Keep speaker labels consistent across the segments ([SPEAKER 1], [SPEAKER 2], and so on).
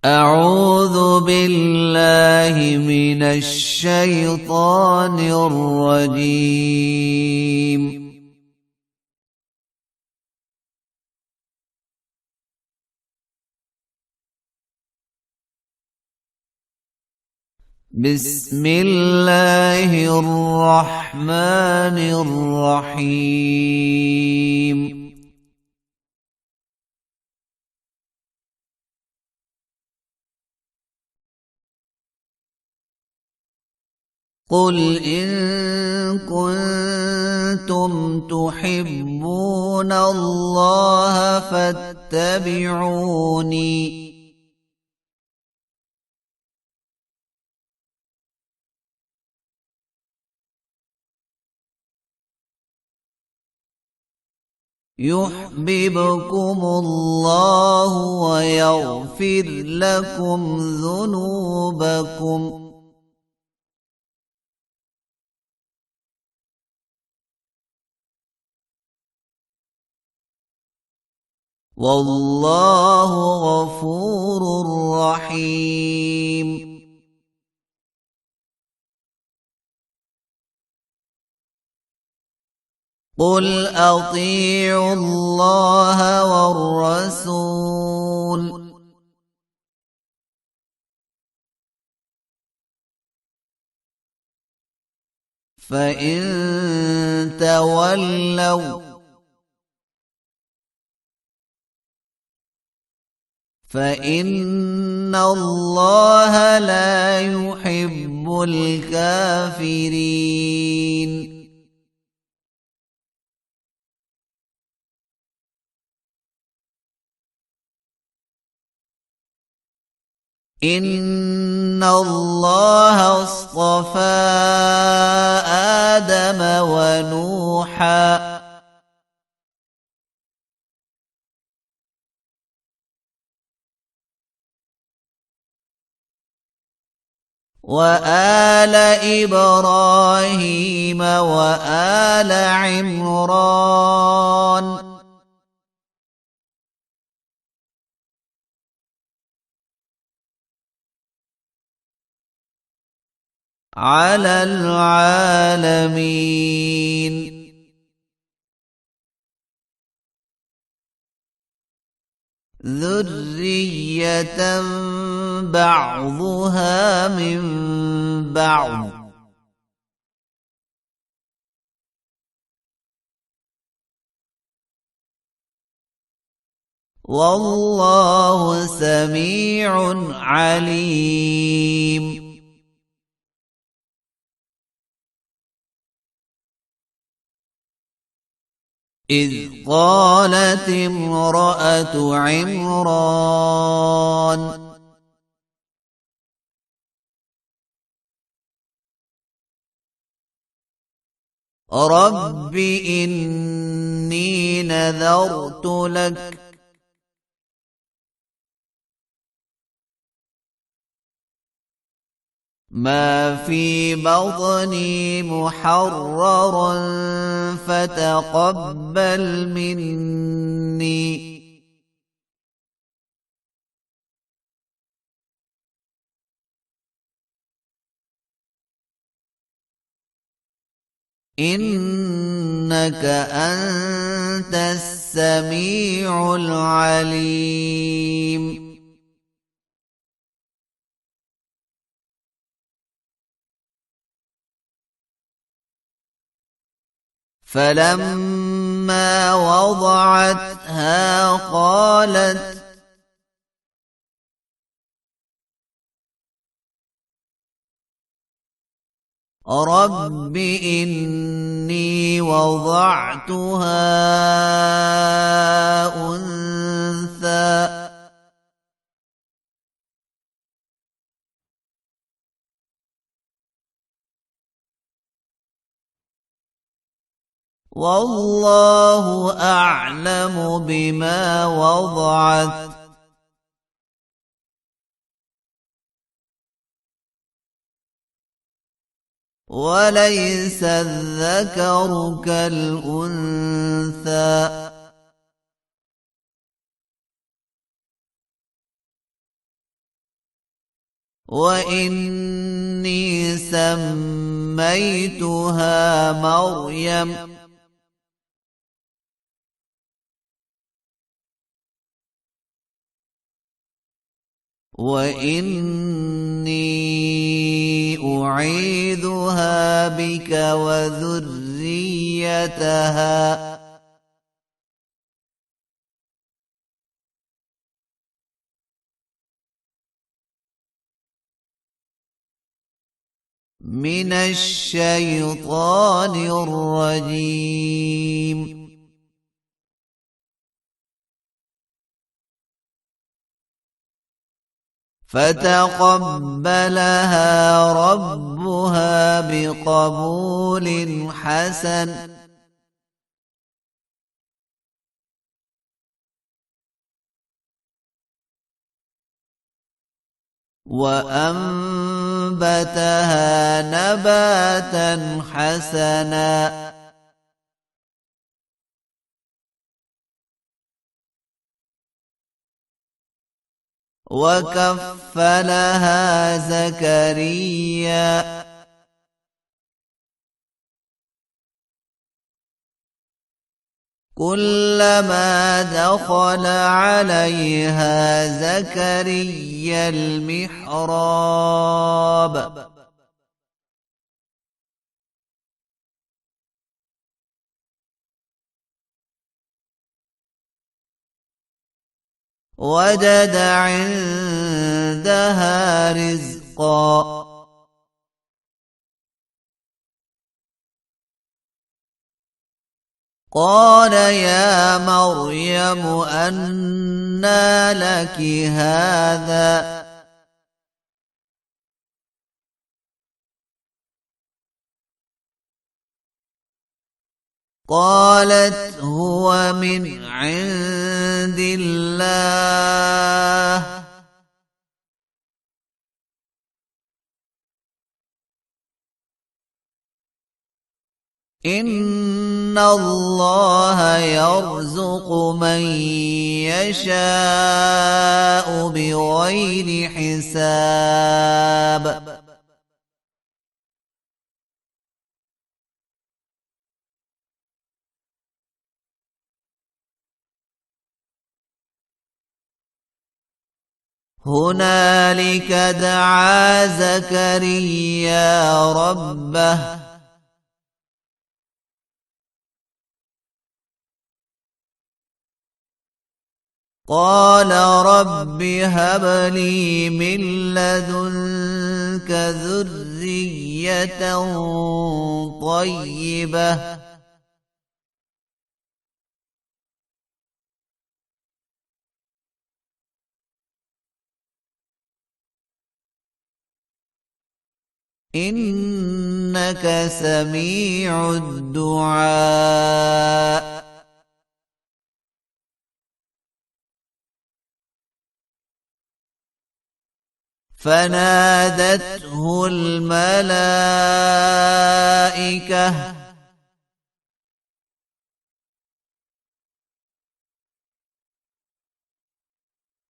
[SPEAKER 1] أعوذ بالله من الشيطان الرجيم. بسم الله الرحمن الرحيم. قل إن كنتم تحبون الله فاتبعوني يحببكم الله ويغفر لكم ذنوبكم والله غفور رحيم. قل أطيعوا الله والرسول فإن تولوا فإن الله لا يحب الكافرين. إن الله اصطفى آدم ونوحا وآل إبراهيم وآل عمران على العالمين. ذرية بعضها من بعض والله سميع عليم. إذ قالت امرأة عمران رب إني نذرت لك ما في بطني محررا فتقبل مني إنك أنت السميع العليم. فلما وضعتها قالت رب إني وضعتها أنثى والله أعلم بما وضعت وليس الذكر كالأنثى وإني سميتها مريم وإني أعيذها بك وذريتها من الشيطان الرجيم. فتقبلها ربها بقبول حسن وأنبتها نباتا حسنا وكفلها زكريا كلما دخل عليها زكريا المحراب وجد عندها رزقا قال يا مريم أنى لك هذا قالت هو من عند الله إن الله يرزق من يشاء بغير حساب هنالك دعا زكريا ربه قال رب هب لي من لدنك ذرية طيبة إنك سميع الدعاء فنادته الملائكة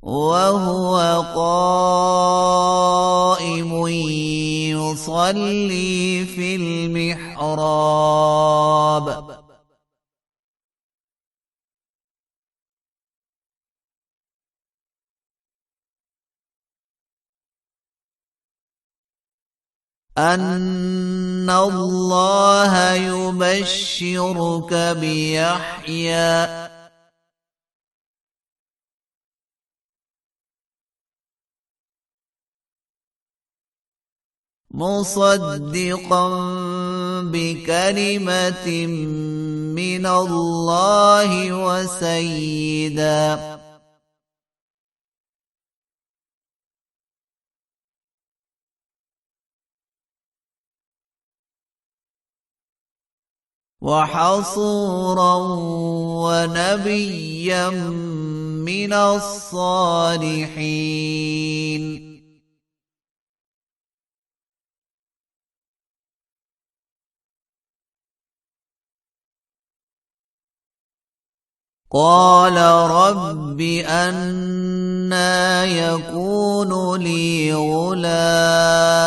[SPEAKER 1] وهو قائم يصلي في المحراب أن الله يبشرك بيحيى مصدقا بكلمة من الله وسيدا وحصورا ونبيا من الصالحين قال رب أنى يكون لي غلام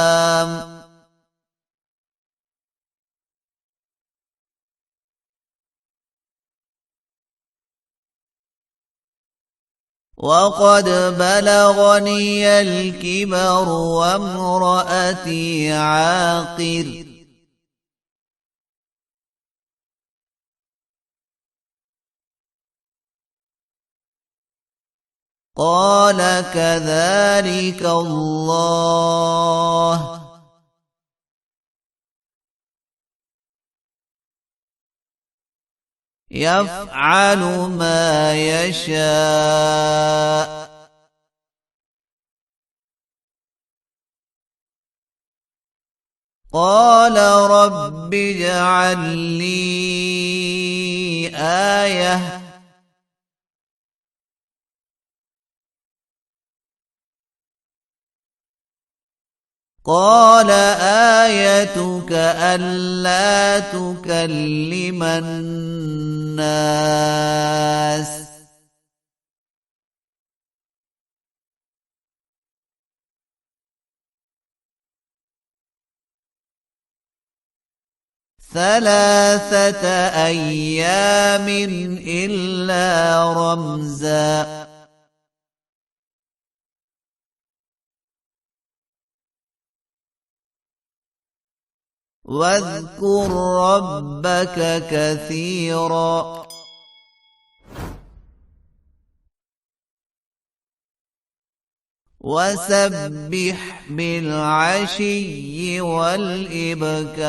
[SPEAKER 1] وقد بلغني الكبر وامرأتي عاقر قال كذلك الله يفعل ما يشاء قال رب اجعل لي آية قال آيتك ألا تكلم الناس ثلاثة أيام إلا رمزا واذكر ربك كثيرا وسبح بالعشي والإبكار